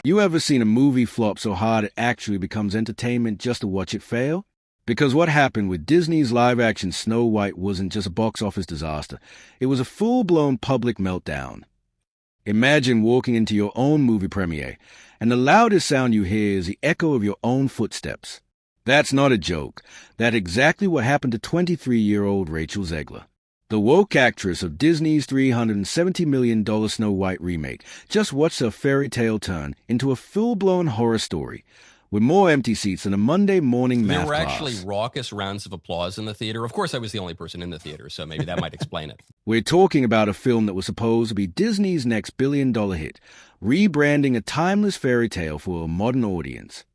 You ever seen a movie flop so hard it actually becomes entertainment just to watch it fail? Because what happened with Disney's live-action Snow White wasn't just a box office disaster. It was a full-blown public meltdown. Imagine walking into your own movie premiere, and the loudest sound you hear is the echo of your own footsteps. That's not a joke. That's exactly what happened to 23-year-old Rachel Zegler. The woke actress of Disney's $370 million Snow White remake just watched her fairy tale turn into a full-blown horror story, with more empty seats than a Monday morning math class. There were actually raucous rounds of applause in the theater. Of course, I was the only person in the theater, so maybe that might explain it. We're talking about a film that was supposed to be Disney's next billion-dollar hit, rebranding a timeless fairy tale for a modern audience.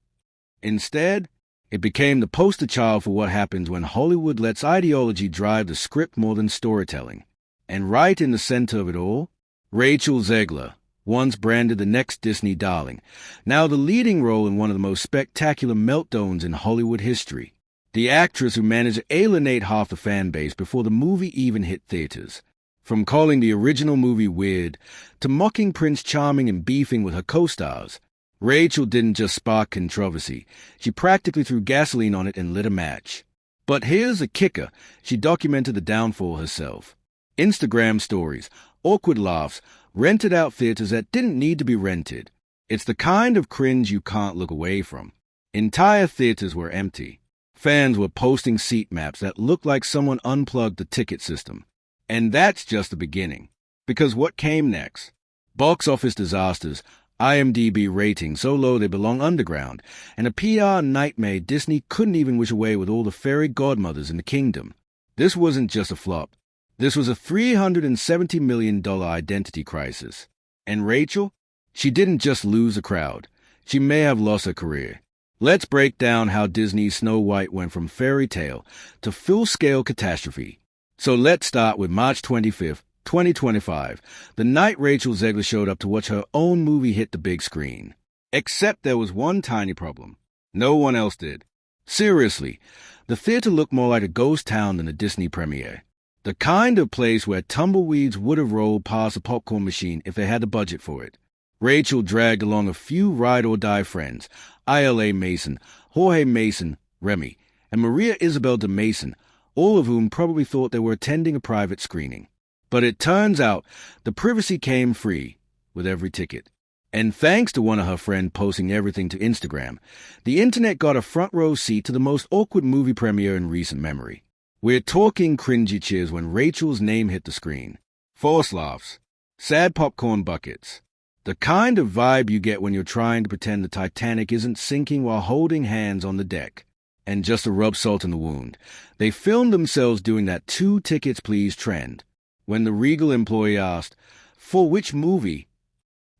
Instead, it became the poster child for what happens when Hollywood lets ideology drive the script more than storytelling. And right in the center of it all, Rachel Zegler, once branded the next Disney darling, now the leading role in one of the most spectacular meltdowns in Hollywood history. The actress who managed to alienate half the fan base before the movie even hit theaters. From calling the original movie weird to mocking Prince Charming and beefing with her co-stars, Rachel didn't just spark controversy. She practically threw gasoline on it and lit a match. But here's the kicker. She documented the downfall herself. Instagram stories, awkward laughs, rented out theaters that didn't need to be rented. It's the kind of cringe you can't look away from. Entire theaters were empty. Fans were posting seat maps that looked like someone unplugged the ticket system. And that's just the beginning. Because what came next? Box office disasters, IMDb ratings so low they belong underground, and a PR nightmare Disney couldn't even wish away with all the fairy godmothers in the kingdom. This wasn't just a flop. This was a $370 million identity crisis. And Rachel? She didn't just lose a crowd. She may have lost her career. Let's break down how Disney's Snow White went from fairy tale to full-scale catastrophe. So let's start with March 25th, 2025, the night Rachel Zegler showed up to watch her own movie hit the big screen. Except there was one tiny problem. No one else did. Seriously, the theater looked more like a ghost town than a Disney premiere. The kind of place where tumbleweeds would have rolled past a popcorn machine if they had the budget for it. Rachel dragged along a few ride-or-die friends, ILA Mason, Jorge Mason, Remy, and Maria Isabel de Mason, all of whom probably thought they were attending a private screening. But it turns out the privacy came free with every ticket. And thanks to one of her friends posting everything to Instagram, the internet got a front row seat to the most awkward movie premiere in recent memory. We're talking cringy cheers when Rachel's name hit the screen. Forced laughs. Sad popcorn buckets. The kind of vibe you get when you're trying to pretend the Titanic isn't sinking while holding hands on the deck. And just to rub salt in the wound, they filmed themselves doing that 2 tickets please trend. When the Regal employee asked, "For which movie?"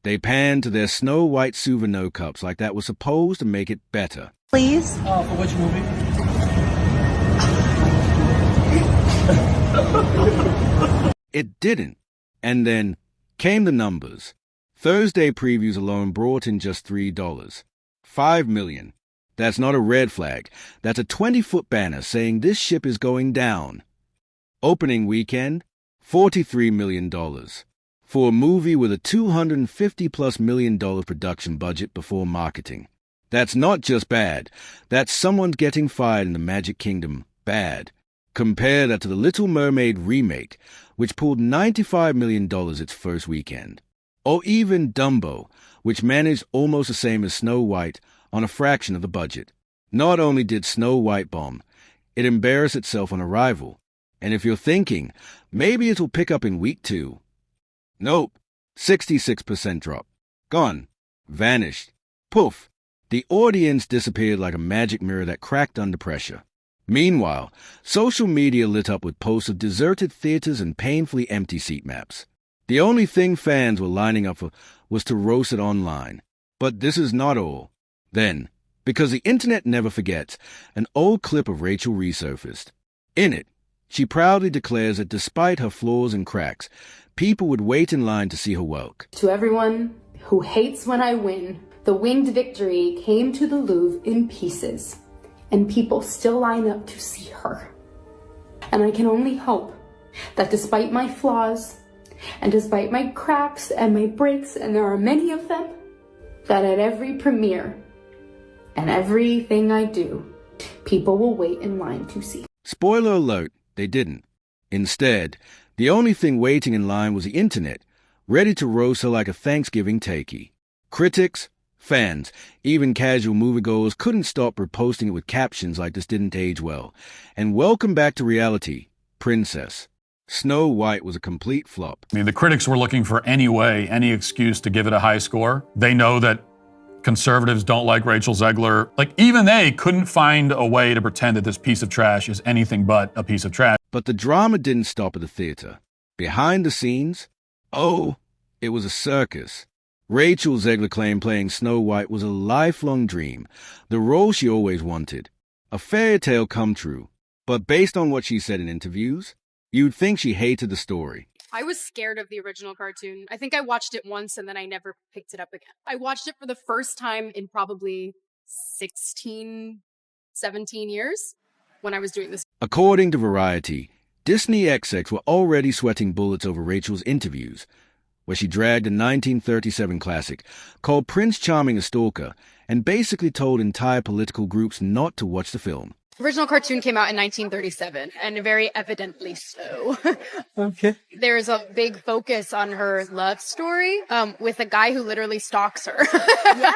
they panned to their Snow White souvenir cups like that was supposed to make it better. Please? For which movie? It didn't. And then came the numbers. Thursday previews alone brought in just $3. 5 million. That's not a red flag. That's a 20-foot banner saying this ship is going down. Opening weekend, $43 million. For a movie with a $250+ million production budget before marketing. That's not just bad. That's someone getting fired in the Magic Kingdom bad. Compare that to The Little Mermaid remake, which pulled $95 million its first weekend. Or even Dumbo, which managed almost the same as Snow White on a fraction of the budget. Not only did Snow White bomb, it embarrassed itself on arrival. And if you're thinking, maybe it'll pick up in week 2. Nope. 66% drop. Gone. Vanished. Poof. The audience disappeared like a magic mirror that cracked under pressure. Meanwhile, social media lit up with posts of deserted theaters and painfully empty seat maps. The only thing fans were lining up for was to roast it online. But this is not all. Then, because the internet never forgets, an old clip of Rachel resurfaced. In it, she proudly declares that despite her flaws and cracks, people would wait in line to see her work. To everyone who hates when I win, the winged victory came to the Louvre in pieces, and people still line up to see her. And I can only hope that despite my flaws, and despite my cracks and my breaks, and there are many of them, that at every premiere and everything I do, people will wait in line to see. Spoiler alert, they didn't. Instead, the only thing waiting in line was the internet, ready to roast her like a Thanksgiving turkey. Critics, fans, even casual moviegoers couldn't stop reposting it with captions like "this didn't age well." And welcome back to reality, Princess. Snow White was a complete flop. I mean, the critics were looking for any excuse to give it a high score. They know that conservatives don't like Rachel Zegler. Like, even they couldn't find a way to pretend that this piece of trash is anything but a piece of trash. But the drama didn't stop at the theater. Behind the scenes, it was a circus. Rachel Zegler claimed playing Snow White was a lifelong dream, the role she always wanted, a fairy tale come true. But based on what she said in interviews, you'd think she hated the story. I was scared of the original cartoon. I think I watched it once and then I never picked it up again. I watched it for the first time in probably 16, 17 years when I was doing this. According to Variety, Disney execs were already sweating bullets over Rachel's interviews, where she dragged a 1937 classic, called Prince Charming a stalker, and basically told entire political groups not to watch the film. The original cartoon came out in 1937, and very evidently so. Okay. There's a big focus on her love story with a guy who literally stalks her. Yeah.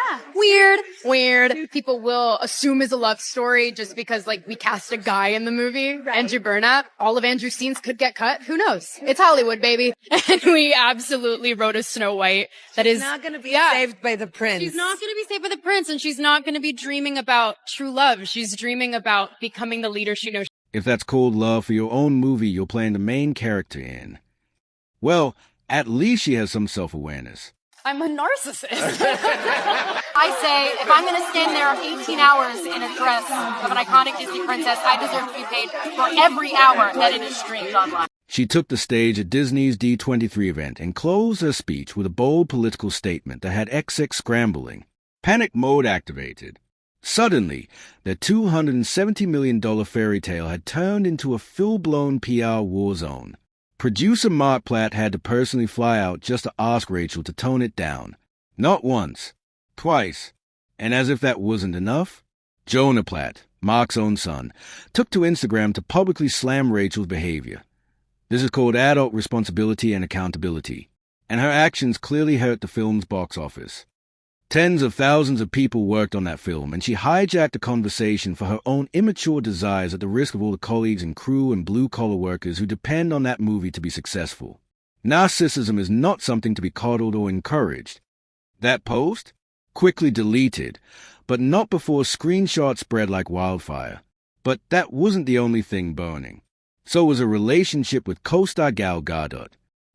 Weird. People will assume it's a love story just because, like, we cast a guy in the movie, right. Andrew Burnap. All of Andrew's scenes could get cut. Who knows? It's Hollywood, baby. And we absolutely wrote a Snow White that She's is not going to be saved by the prince. She's not going to be saved by the prince, and she's not going to be dreaming about true love. She's dreaming about becoming the leader she knows. If that's called love for your own movie you're playing the main character in, well, at least she has some self-awareness. I'm a narcissist. I say, if I'm going to stand there 18 hours in a dress of an iconic Disney princess, I deserve to be paid for every hour that it is streamed online. She took the stage at Disney's D23 event and closed her speech with a bold political statement that had execs scrambling. Panic mode activated. Suddenly, the $270 million fairy tale had turned into a full-blown PR war zone. Producer Mark Platt had to personally fly out just to ask Rachel to tone it down. Not once, twice. And as if that wasn't enough, Jonah Platt, Mark's own son, took to Instagram to publicly slam Rachel's behavior. This is called adult responsibility and accountability, and her actions clearly hurt the film's box office. Tens of thousands of people worked on that film, and she hijacked the conversation for her own immature desires at the risk of all the colleagues and crew and blue-collar workers who depend on that movie to be successful. Narcissism is not something to be coddled or encouraged. That post? Quickly deleted, but not before screenshots spread like wildfire. But that wasn't the only thing burning. So was a relationship with co-star Gal Gadot,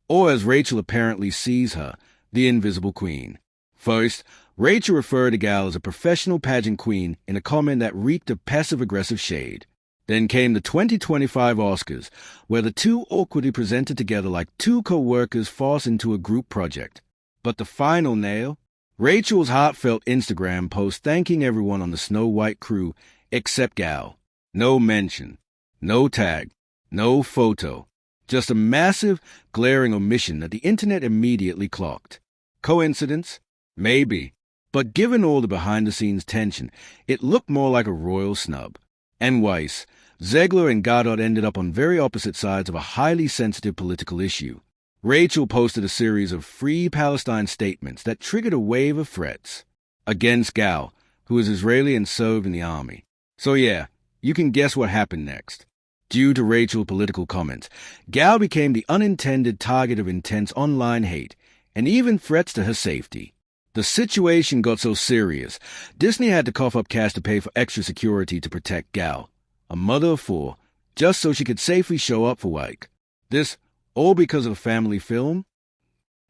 or as Rachel apparently sees her, the Invisible Queen. First, Rachel referred to Gal as a professional pageant queen in a comment that reeked of passive-aggressive shade. Then came the 2025 Oscars, where the two awkwardly presented together like two co-workers forced into a group project. But the final nail? Rachel's heartfelt Instagram post thanking everyone on the Snow White crew except Gal. No mention, no tag, no photo. Just a massive, glaring omission that the internet immediately clocked. Coincidence? Maybe. But given all the behind-the-scenes tension, it looked more like a royal snub. And Weiss, Zegler and Gadot ended up on very opposite sides of a highly sensitive political issue. Rachel posted a series of Free Palestine statements that triggered a wave of threats against Gal, who is Israeli and served in the army. So yeah, you can guess what happened next. Due to Rachel's political comments, Gal became the unintended target of intense online hate and even threats to her safety. The situation got so serious, Disney had to cough up cash to pay for extra security to protect Gal, a mother of four, just so she could safely show up for Wyke. This, all because of a family film?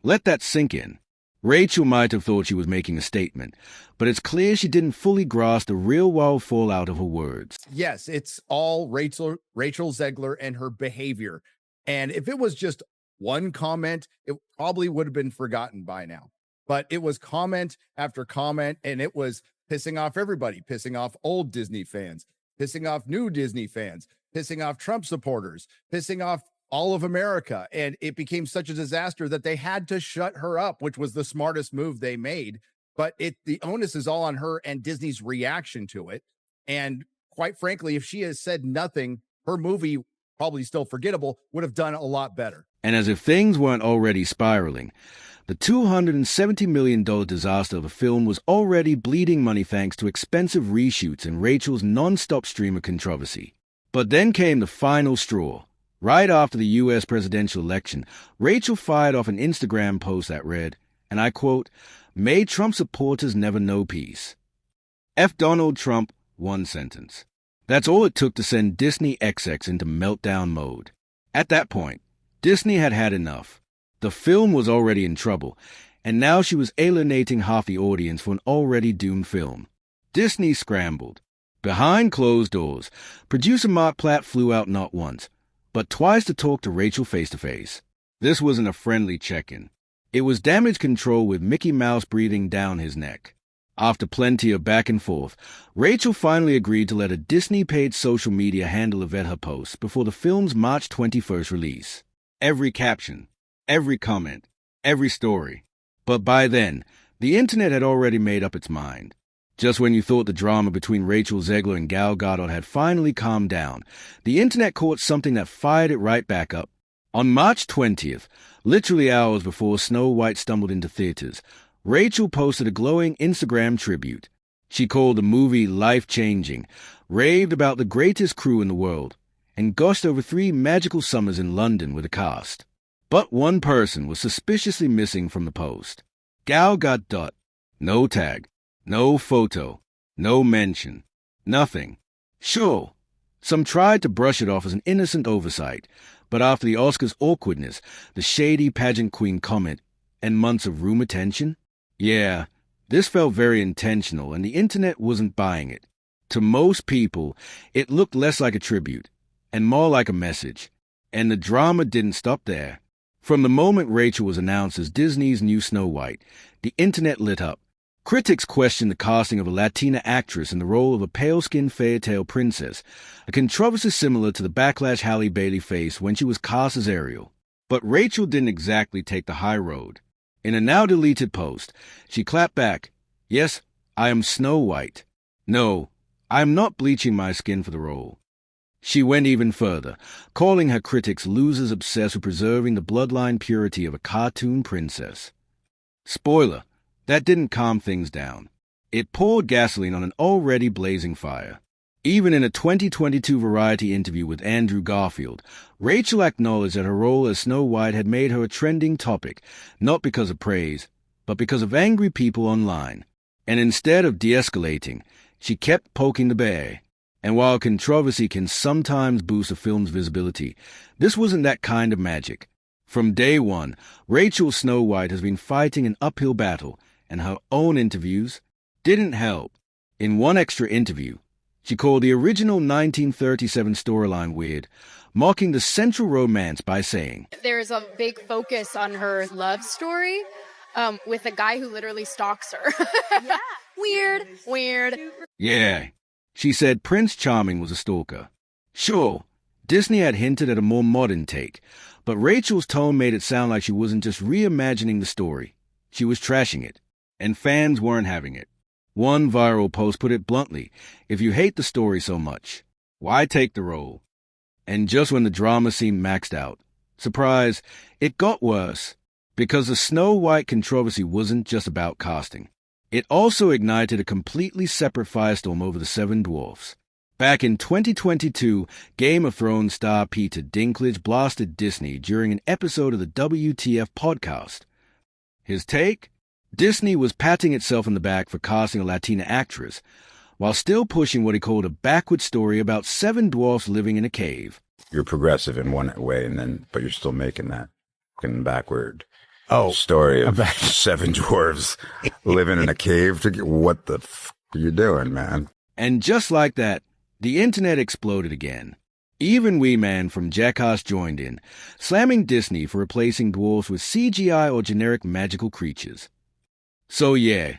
Let that sink in. Rachel might have thought she was making a statement, but it's clear she didn't fully grasp the real-world fallout of her words. Yes, it's all Rachel Zegler and her behavior. And if it was just one comment, it probably would have been forgotten by now. But it was comment after comment, and it was pissing off everybody, pissing off old Disney fans, pissing off new Disney fans, pissing off Trump supporters, pissing off all of America. And it became such a disaster that they had to shut her up, which was the smartest move they made. but the onus is all on her and Disney's reaction to it. And quite frankly, if she has said nothing, her movie, probably still forgettable, would have done a lot better. And as if things weren't already spiraling, the $270 million disaster of a film was already bleeding money thanks to expensive reshoots and Rachel's non-stop stream of controversy. But then came the final straw. Right after the U.S. presidential election, Rachel fired off an Instagram post that read, and I quote, "May Trump supporters never know peace. F Donald Trump," one sentence. That's all it took to send Disney XX into meltdown mode. At that point, Disney had had enough. The film was already in trouble, and now she was alienating half the audience for an already doomed film. Disney scrambled. Behind closed doors, producer Mark Platt flew out not once, but twice to talk to Rachel face-to-face. This wasn't a friendly check-in. It was damage control with Mickey Mouse breathing down his neck. After plenty of back and forth, Rachel finally agreed to let a Disney-paid social media handler vet her posts before the film's March 21st release. Every caption, every comment, every story. But by then, the internet had already made up its mind. Just when you thought the drama between Rachel Zegler and Gal Gadot had finally calmed down, the internet caught something that fired it right back up. On March 20th, literally hours before Snow White stumbled into theaters, Rachel posted a glowing Instagram tribute. She called the movie life-changing, raved about the greatest crew in the world, and gushed over 3 magical summers in London with the cast. But one person was suspiciously missing from the post. Gal Gadot. No tag, no photo, no mention, nothing. Sure, some tried to brush it off as an innocent oversight, but after the Oscars' awkwardness, the shady pageant queen comment, and months of room attention, yeah, this felt very intentional and the internet wasn't buying it. To most people, it looked less like a tribute and more like a message. And the drama didn't stop there. From the moment Rachel was announced as Disney's new Snow White, the internet lit up. Critics questioned the casting of a Latina actress in the role of a pale-skinned fairy-tale princess, a controversy similar to the backlash Halle Bailey faced when she was cast as Ariel. But Rachel didn't exactly take the high road. In a now-deleted post, she clapped back, "Yes, I am Snow White. No, I am not bleaching my skin for the role." She went even further, calling her critics losers obsessed with preserving the bloodline purity of a cartoon princess. Spoiler, that didn't calm things down. It poured gasoline on an already blazing fire. Even in a 2022 Variety interview with Andrew Garfield, Rachel acknowledged that her role as Snow White had made her a trending topic, not because of praise, but because of angry people online. And instead of de-escalating, she kept poking the bear. And while controversy can sometimes boost a film's visibility, this wasn't that kind of magic. From day one, Rachel's Snow White has been fighting an uphill battle, and her own interviews didn't help. In one extra interview, she called the original 1937 storyline weird, mocking the central romance by saying, There's a big focus on her love story with a guy who literally stalks her. Yeah. Weird. Yeah, she said Prince Charming was a stalker. Sure, Disney had hinted at a more modern take, but Rachel's tone made it sound like she wasn't just reimagining the story. She was trashing it, and fans weren't having it. One viral post put it bluntly, if you hate the story so much, why take the role? And just when the drama seemed maxed out, surprise, it got worse, because the Snow White controversy wasn't just about casting. It also ignited a completely separate firestorm over the Seven Dwarfs. Back in 2022, Game of Thrones star Peter Dinklage blasted Disney during an episode of the WTF podcast. His take? Disney was patting itself on the back for casting a Latina actress, while still pushing what he called a backward story about 7 dwarfs living in a cave. You're progressive in one way, but you're still making that fucking backward story of 7 dwarves living in a cave. What the f*** are you doing, man? And just like that, the internet exploded again. Even Wee Man from Jackass joined in, slamming Disney for replacing dwarfs with CGI or generic magical creatures. So yeah,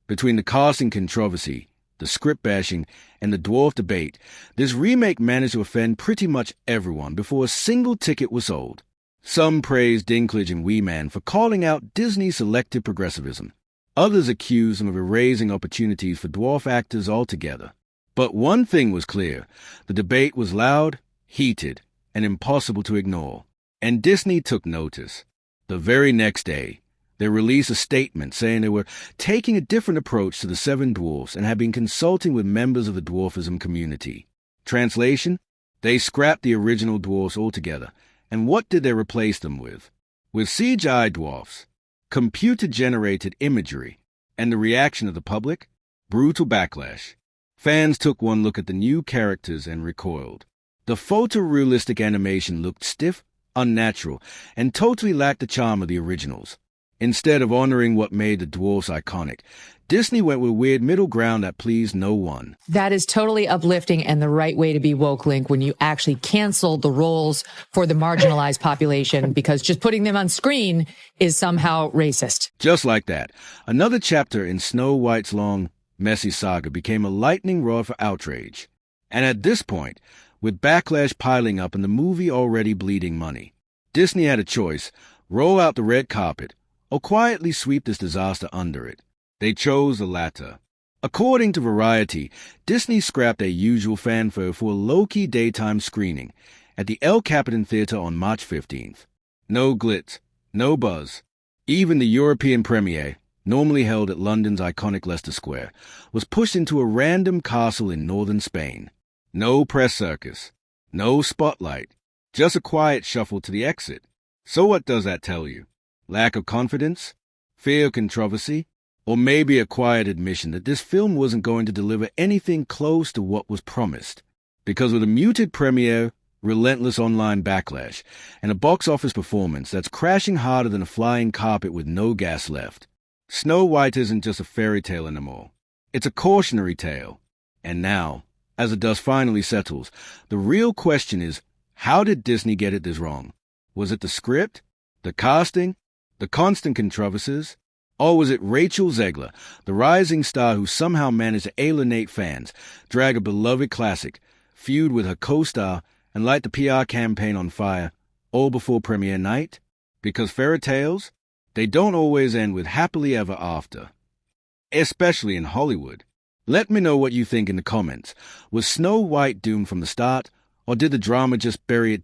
between the casting controversy, the script bashing, and the dwarf debate, this remake managed to offend pretty much everyone before a single ticket was sold. Some praised Dinklage and Wee Man for calling out Disney's selective progressivism. Others accused him of erasing opportunities for dwarf actors altogether. But one thing was clear. The debate was loud, heated, and impossible to ignore. And Disney took notice. The very next day, they released a statement saying they were taking a different approach to the Seven Dwarfs and had been consulting with members of the dwarfism community. Translation? They scrapped the original dwarfs altogether. And what did they replace them with? With CGI dwarfs, computer-generated imagery, and the reaction of the public? Brutal backlash. Fans took one look at the new characters and recoiled. The photorealistic animation looked stiff, unnatural, and totally lacked the charm of the originals. Instead of honoring what made the dwarfs iconic, Disney went with a weird middle ground that pleased no one. That is totally uplifting and the right way to be woke, Link, when you actually canceled the roles for the marginalized population because just putting them on screen is somehow racist. Just like that, another chapter in Snow White's long, messy saga became a lightning rod for outrage. And at this point, with backlash piling up and the movie already bleeding money, Disney had a choice: roll out the red carpet or quietly sweep this disaster under it. They chose the latter. According to Variety, Disney scrapped their usual fanfare for a low-key daytime screening at the El Capitan Theatre on March 15th. No glitz, no buzz. Even the European premiere, normally held at London's iconic Leicester Square, was pushed into a random castle in northern Spain. No press circus, no spotlight, just a quiet shuffle to the exit. So what does that tell you? Lack of confidence? Fear of controversy? Or maybe a quiet admission that this film wasn't going to deliver anything close to what was promised? Because with a muted premiere, relentless online backlash, and a box office performance that's crashing harder than a flying carpet with no gas left, Snow White isn't just a fairy tale anymore. It's a cautionary tale. And now, as the dust finally settles, the real question is, how did Disney get it this wrong? Was it the script? The casting? The constant controversies? Or was it Rachel Zegler, the rising star who somehow managed to alienate fans, drag a beloved classic, feud with her co-star, and light the PR campaign on fire, all before premiere night? Because fairy tales, they don't always end with happily ever after. Especially in Hollywood. Let me know what you think in the comments. Was Snow White doomed from the start, or did the drama just bury it deep?